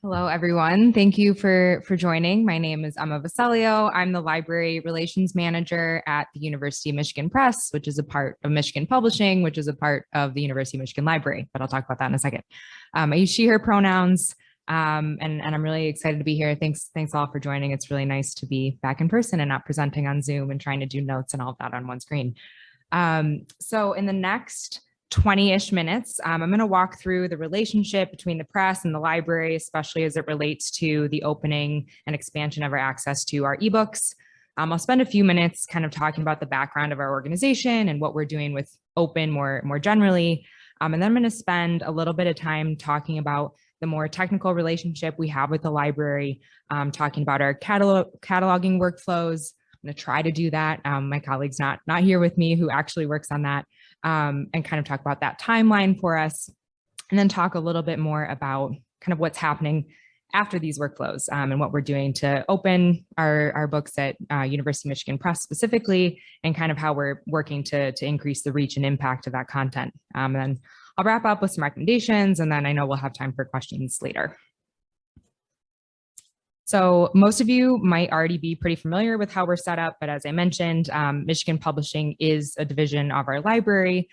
Hello, everyone. Thank you for joining. My name is Emma Vecellio. I'm the Library Relations Manager at the University of Michigan Press, which is a part of Michigan Publishing, which is a part of the University of Michigan Library, but I'll talk about that in a second. I use she, her pronouns, and I'm really excited to be here. Thanks all for joining. It's really nice to be back in person and not presenting on Zoom and trying to do notes and all of that on one screen. So in the next 20-ish minutes, I'm going to walk through the relationship between the press and the library, especially as it relates to the opening and expansion of our access to our ebooks. I'll spend a few minutes kind of talking about the background of our organization and what we're doing with open more generally. And then I'm going to spend a little bit of time talking about the more technical relationship we have with the library, talking about our cataloging workflows. I'm going to try to do that. My colleague's not here with me who actually works on that, and kind of talk about that timeline for us, and then talk a little bit more about kind of what's happening after these workflows, and what we're doing to open our books at University of Michigan Press specifically, and kind of how we're working to increase the reach and impact of that content. And then I'll wrap up with some recommendations, and then I know we'll have time for questions later. So most of you might already be pretty familiar with how we're set up, but as I mentioned, Michigan Publishing is a division of our library.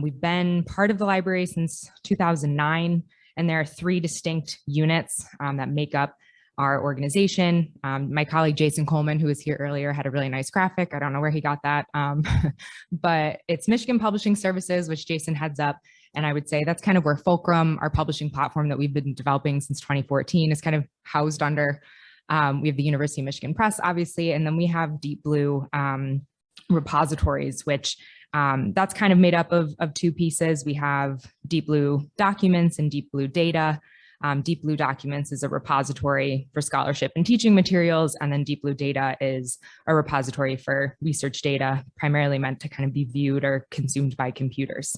We've been part of the library since 2009, and there are 3 distinct units that make up our organization. My colleague Jason Coleman, who was here earlier, had a really nice graphic. I don't know where he got that, but it's Michigan Publishing Services, which Jason heads up. And I would say that's kind of where Fulcrum, our publishing platform that we've been developing since 2014, is kind of housed under. We have the University of Michigan Press, obviously, and then we have Deep Blue repositories, which that's kind of made up of 2 pieces. We have Deep Blue Documents and Deep Blue Data. Deep Blue Documents is a repository for scholarship and teaching materials, and then Deep Blue Data is a repository for research data, primarily meant to kind of be viewed or consumed by computers.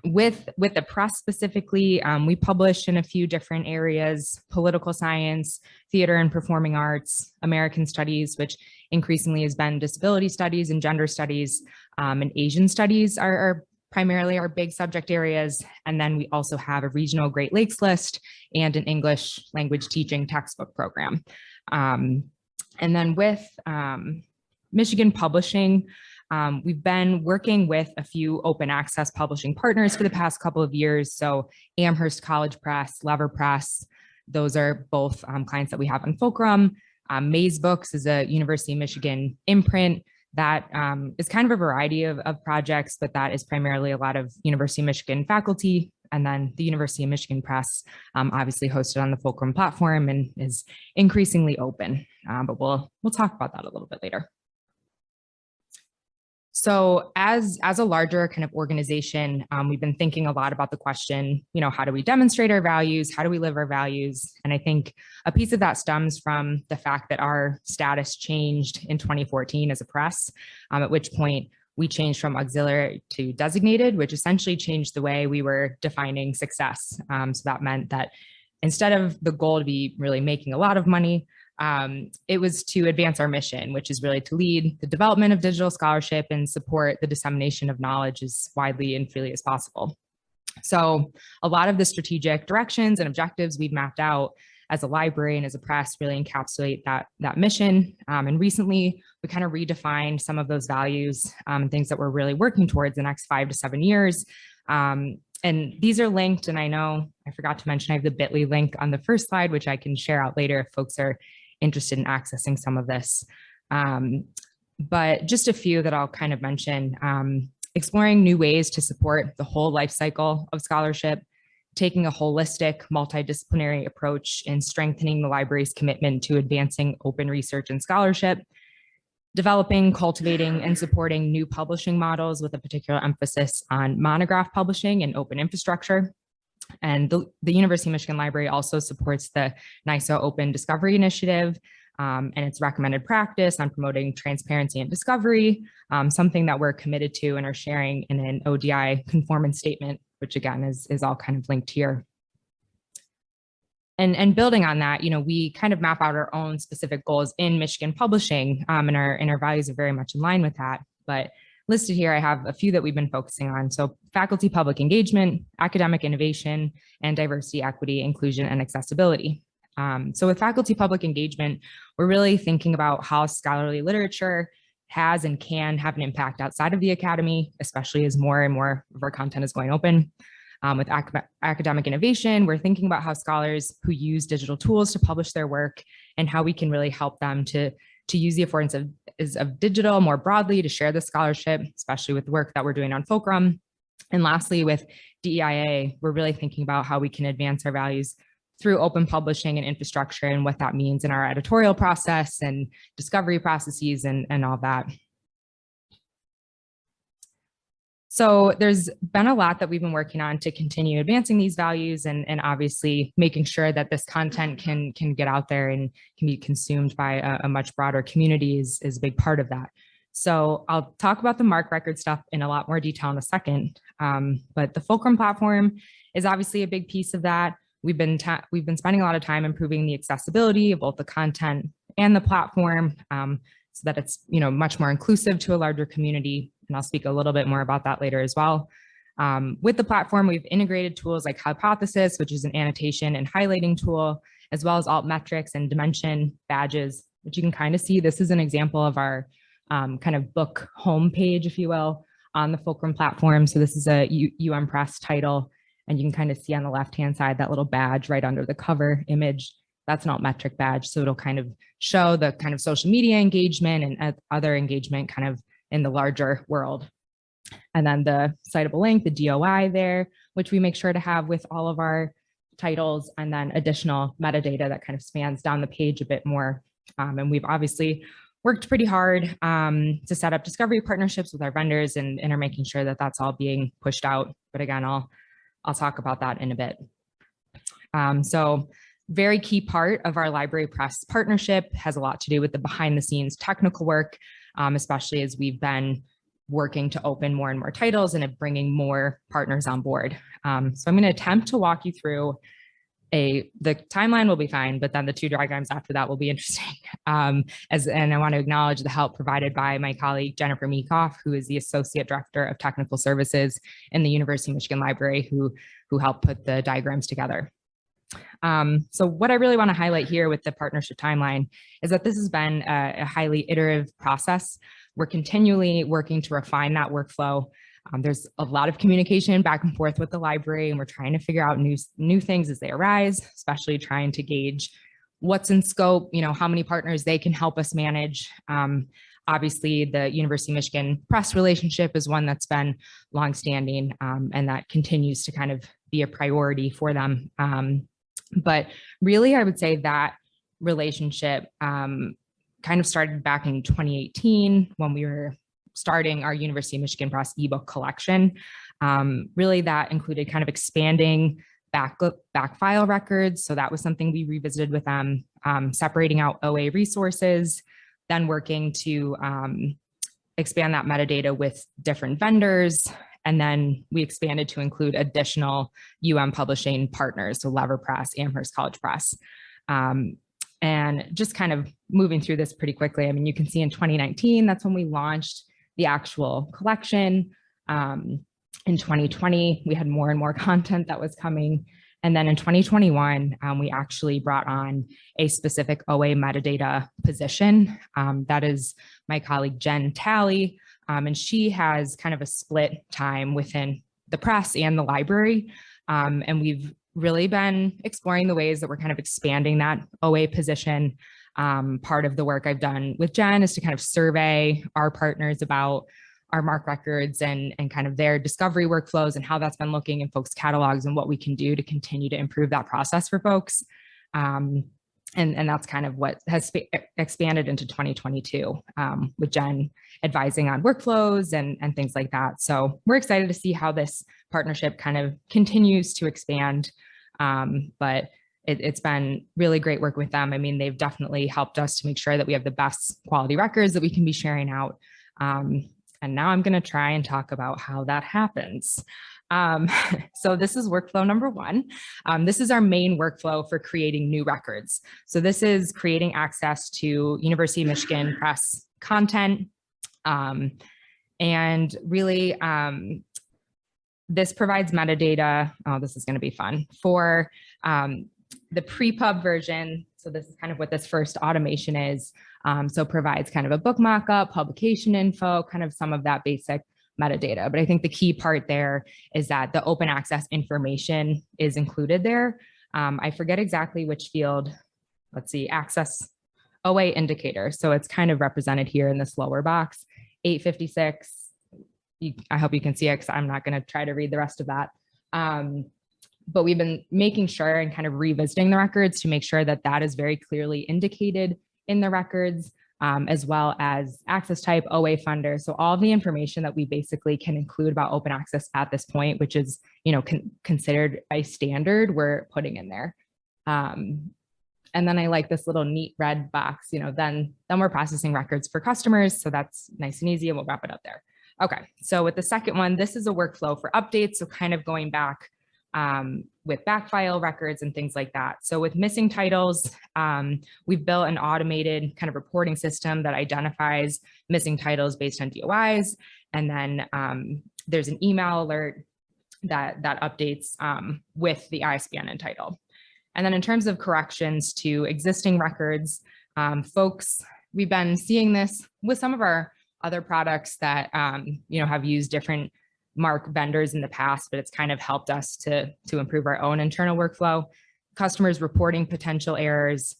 With the press specifically, we publish in a few different areas: political science, theater and performing arts, American studies, which increasingly has been disability studies and gender studies, and Asian studies are primarily our big subject areas. And then we also have a regional Great Lakes list and an English language teaching textbook program. And then with Michigan Publishing, we've been working with a few open access publishing partners for the past couple of years. So Amherst College Press, Lever Press, those are both clients that we have on Fulcrum. Maze Books is a University of Michigan imprint that is kind of a variety of projects, but that is primarily a lot of University of Michigan faculty. And then the University of Michigan Press, obviously hosted on the Fulcrum platform and is increasingly open, but we'll talk about that a little bit later. So as a larger kind of organization, we've been thinking a lot about the question, how do we demonstrate our values? How do we live our values? And I think a piece of that stems from the fact that our status changed in 2014 as a press, at which point we changed from auxiliary to designated, which essentially changed the way we were defining success. So that meant that instead of the goal to be really making a lot of money, it was to advance our mission, which is really to lead the development of digital scholarship and support the dissemination of knowledge as widely and freely as possible. So a lot of the strategic directions and objectives we've mapped out as a library and as a press really encapsulate that mission. And recently, we kind of redefined some of those values and things that we're really working towards the next 5 to 7 years. And these are linked, and I know I forgot to mention I have the bit.ly link on the first slide, which I can share out later if folks are interested in accessing some of this. But just a few that I'll kind of mention: exploring new ways to support the whole life cycle of scholarship, taking a holistic, multidisciplinary approach in strengthening the library's commitment to advancing open research and scholarship, developing, cultivating, and supporting new publishing models with a particular emphasis on monograph publishing and open infrastructure. And the University of Michigan Library also supports the NYSO Open Discovery Initiative and its recommended practice on promoting transparency and discovery, something that we're committed to and are sharing in an ODI conformance statement, which again is all kind of linked here. And building on that, we kind of map out our own specific goals in Michigan Publishing, and our values are very much in line with that. But listed here, I have a few that we've been focusing on. So faculty public engagement, academic innovation, and diversity, equity, inclusion, and accessibility. So with faculty public engagement, we're really thinking about how scholarly literature has and can have an impact outside of the academy, especially as more and more of our content is going open. With academic innovation, we're thinking about how scholars who use digital tools to publish their work and how we can really help them to use the affordance of digital more broadly to share the scholarship, especially with the work that we're doing on Fulcrum. And lastly, with DEIA, we're really thinking about how we can advance our values through open publishing and infrastructure and what that means in our editorial process and discovery processes and all that. So there's been a lot that we've been working on to continue advancing these values and obviously making sure that this content can get out there and can be consumed by a much broader community is a big part of that. So I'll talk about the MARC record stuff in a lot more detail in a second, but the Fulcrum platform is obviously a big piece of that. We've been spending a lot of time improving the accessibility of both the content and the platform so that it's much more inclusive to a larger community. And I'll speak a little bit more about that later as well. With the platform, we've integrated tools like Hypothesis, which is an annotation and highlighting tool, as well as altmetrics and dimension badges, which you can kind of see. This is an example of our kind of book homepage, if you will, on the Fulcrum platform. So this is a UM Press title, and you can kind of see on the left-hand side that little badge right under the cover image. That's an altmetric badge. So it'll kind of show the kind of social media engagement and other engagement kind of in the larger world. And then the citable link, the DOI there, which we make sure to have with all of our titles, and then additional metadata that kind of spans down the page a bit more. And we've obviously worked pretty hard to set up discovery partnerships with our vendors and are making sure that that's all being pushed out. But again, I'll talk about that in a bit. So very key part of our library press partnership has a lot to do with the behind the scenes technical work, especially as we've been working to open more and more titles and bringing more partners on board. So I'm going to attempt to walk you through the timeline will be fine, but then the two diagrams after that will be interesting. And I want to acknowledge the help provided by my colleague, Jennifer Meekoff, who is the Associate Director of Technical Services in the University of Michigan Library, who helped put the diagrams together. So what I really want to highlight here with the partnership timeline is that this has been a highly iterative process. We're continually working to refine that workflow. There's a lot of communication back and forth with the library, and we're trying to figure out new things as they arise, especially trying to gauge what's in scope, how many partners they can help us manage. Obviously, the University of Michigan press relationship is one that's been longstanding, and that continues to kind of be a priority for them. But really, I would say that relationship kind of started back in 2018 when we were starting our University of Michigan Press ebook collection. Really, that included kind of expanding back file records. So that was something we revisited with them, separating out OA resources, then working to expand that metadata with different vendors. And then we expanded to include additional publishing partners, so Lever Press, Amherst College Press. And just kind of moving through this pretty quickly. I mean, you can see in 2019, that's when we launched the actual collection. In 2020, we had more and more content that was coming. And then in 2021, we actually brought on a specific OA metadata position. That is my colleague, Jen Talley. And she has kind of a split time within the press and the library. And we've really been exploring the ways that we're kind of expanding that OA position. Part of the work I've done with Jen is to kind of survey our partners about our MARC records and kind of their discovery workflows and how that's been looking in folks' catalogs and what we can do to continue to improve that process for folks. And that's kind of what has expanded into 2022 with Jen advising on workflows and things like that. So we're excited to see how this partnership kind of continues to expand. But it's been really great work with them. I mean, they've definitely helped us to make sure that we have the best quality records that we can be sharing out. And now I'm going to try and talk about how that happens. So this is workflow number one. This is our main workflow for creating new records. So this is creating access to University of Michigan Press content. And really, this provides metadata. Oh, this is going to be fun for the pre-pub version. So this is kind of what this first automation is. So provides kind of a book mock-up, publication info, kind of some of that basic metadata. But I think the key part there is that the open access information is included there. I forget exactly which field. Let's see, access OA indicator. So it's kind of represented here in this lower box, 856. I hope you can see it because I'm not going to try to read the rest of that. But we've been making sure and kind of revisiting the records to make sure that that is very clearly indicated in the records, as well as access type, OA funder. So all of the information that we basically can include about open access at this point, which is, considered a standard, we're putting in there. And then I like this little neat red box, then we're processing records for customers. So that's nice and easy, and we'll wrap it up there. Okay, so with the second one, this is a workflow for updates. So kind of going back with backfile records and things like that. So with missing titles, we've built an automated kind of reporting system that identifies missing titles based on DOIs. And then there's an email alert that updates with the ISBN and title. And then in terms of corrections to existing records, folks, we've been seeing this with some of our other products that have used different MARC vendors in the past, but it's kind of helped us to improve our own internal workflow. Customers reporting potential errors.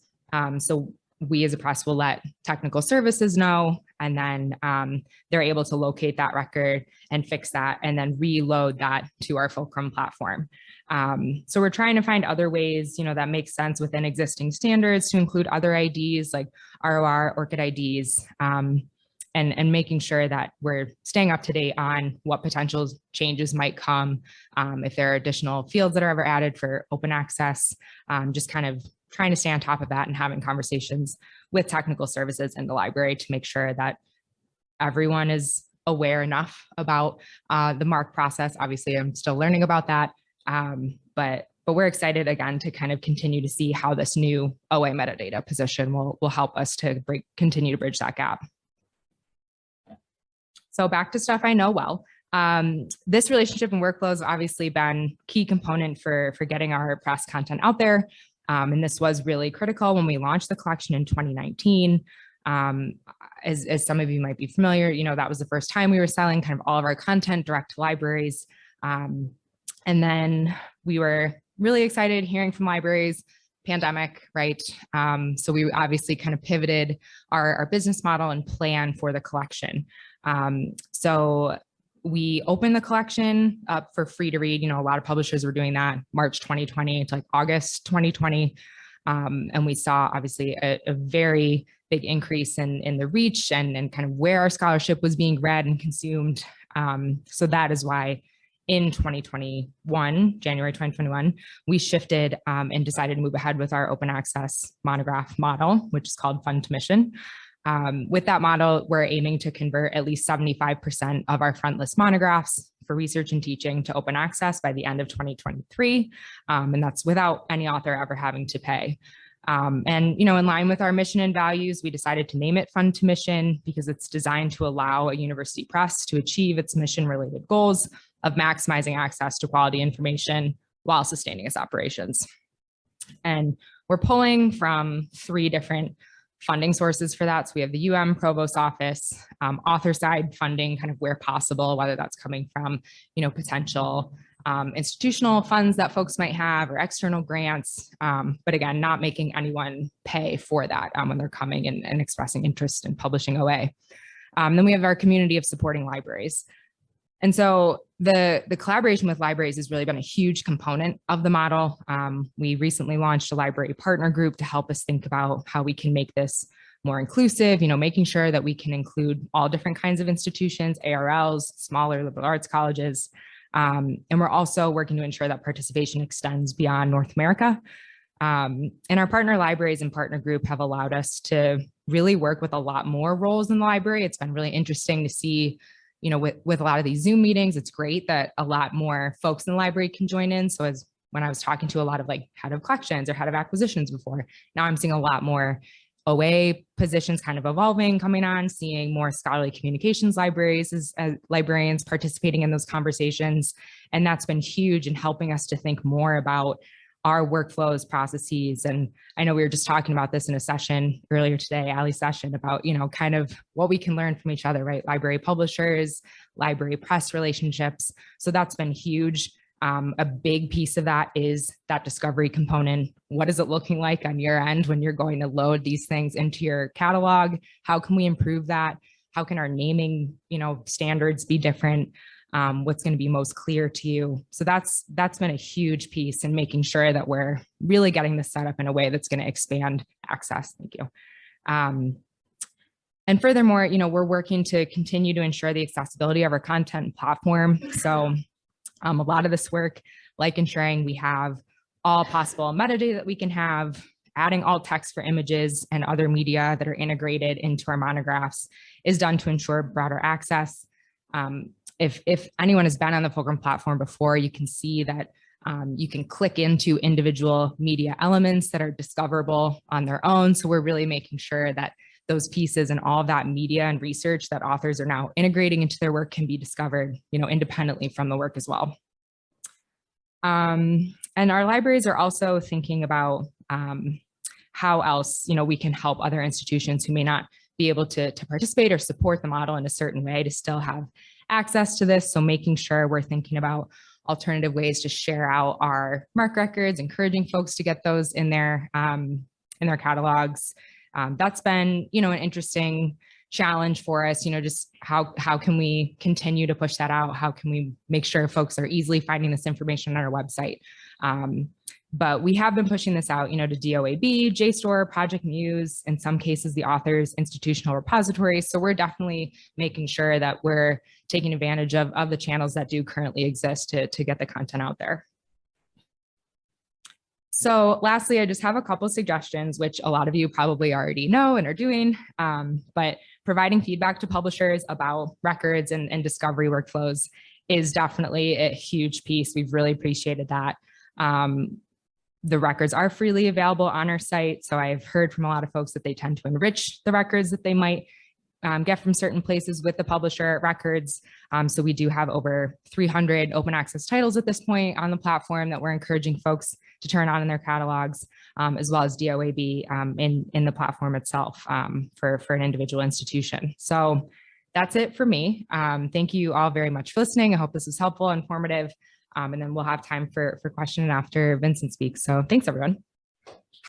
So we as a press will let technical services know, and then they're able to locate that record and fix that and then reload that to our Fulcrum platform. So we're trying to find other ways, that make sense within existing standards to include other IDs like ROR, ORCID IDs, and making sure that we're staying up to date on what potential changes might come, if there are additional fields that are ever added for open access, just kind of trying to stay on top of that and having conversations with technical services in the library to make sure that everyone is aware enough about the MARC process. Obviously, I'm still learning about that, but we're excited again to kind of continue to see how this new OA metadata position will help us to continue to bridge that gap. So back to stuff I know well. This relationship and workflow has obviously been key component for getting our press content out there. And this was really critical when we launched the collection in 2019. As some of you might be familiar, that was the first time we were selling kind of all of our content direct to libraries. And then we were really excited hearing from libraries, pandemic, right? So we obviously kind of pivoted our business model and plan for the collection. So we opened the collection up for free to read. A lot of publishers were doing that March 2020 to like August 2020. And we saw obviously a very big increase in the reach and kind of where our scholarship was being read and consumed. So that is why in 2021, January 2021, we shifted and decided to move ahead with our open access monograph model, which is called Fund to Mission. With that model, we're aiming to convert at least 75% of our front list monographs for research and teaching to open access by the end of 2023. And that's without any author ever having to pay. And, in line with our mission and values, we decided to name it Fund to Mission because it's designed to allow a university press to achieve its mission-related goals of maximizing access to quality information while sustaining its operations. And we're pulling from 3 different funding sources for that. So we have the Provost Office, author side funding, kind of where possible, whether that's coming from, potential institutional funds that folks might have or external grants. But again, not making anyone pay for that when they're coming and expressing interest in publishing OA. Then we have our community of supporting libraries. And so the collaboration with libraries has really been a huge component of the model. We recently launched a library partner group to help us think about how we can make this more inclusive, making sure that we can include all different kinds of institutions, ARLs, smaller liberal arts colleges. And we're also working to ensure that participation extends beyond North America. And our partner libraries and partner group have allowed us to really work with a lot more roles in the library. It's been really interesting to see, with a lot of these Zoom meetings, it's great that a lot more folks in the library can join in. So when I was talking to a lot of head of collections or head of acquisitions before, now I'm seeing a lot more OA positions kind of evolving, coming on, seeing more scholarly communications libraries as librarians participating in those conversations. And that's been huge in helping us to think more about our workflows, processes. And I know we were just talking about this in a session earlier today, Ali's session, about, kind of what we can learn from each other, right? Library publishers, library press relationships. So that's been huge. A big piece of that is that discovery component. What is it looking like on your end when you're going to load these things into your catalog? How can we improve that? How can our naming, standards be different? What's going to be most clear to you? So that's been a huge piece in making sure that we're really getting this set up in a way that's going to expand access. Thank you. And furthermore, we're working to continue to ensure the accessibility of our content platform. So a lot of this work, like ensuring we have all possible metadata that we can have, adding alt text for images and other media that are integrated into our monographs, is done to ensure broader access. If anyone has been on the Fulcrum platform before, you can see that you can click into individual media elements that are discoverable on their own. So we're really making sure that those pieces and all of that media and research that authors are now integrating into their work can be discovered, independently from the work as well. And our libraries are also thinking about how else, we can help other institutions who may not be able to participate or support the model in a certain way to still have access to this. So making sure we're thinking about alternative ways to share out our MARC records, encouraging folks to get those in their catalogs. That's been, an interesting challenge for us, just how can we continue to push that out? How can we make sure folks are easily finding this information on our website? But we have been pushing this out, to DOAB, JSTOR, Project Muse, in some cases, the author's institutional repository. So we're definitely making sure that we're taking advantage of the channels that do currently exist to get the content out there. So lastly, I just have a couple of suggestions, which a lot of you probably already know and are doing, but providing feedback to publishers about records and discovery workflows is definitely a huge piece. We've really appreciated that. The records are freely available on our site. So I've heard from a lot of folks that they tend to enrich the records that they might get from certain places with the publisher records. So we do have over 300 open access titles at this point on the platform that we're encouraging folks to turn on in their catalogs, as well as DOAB in the platform itself for an individual institution. So that's it for me. Thank you all very much for listening. I hope this was helpful, informative, and then we'll have time for question and after Vincent speaks. So thanks, everyone.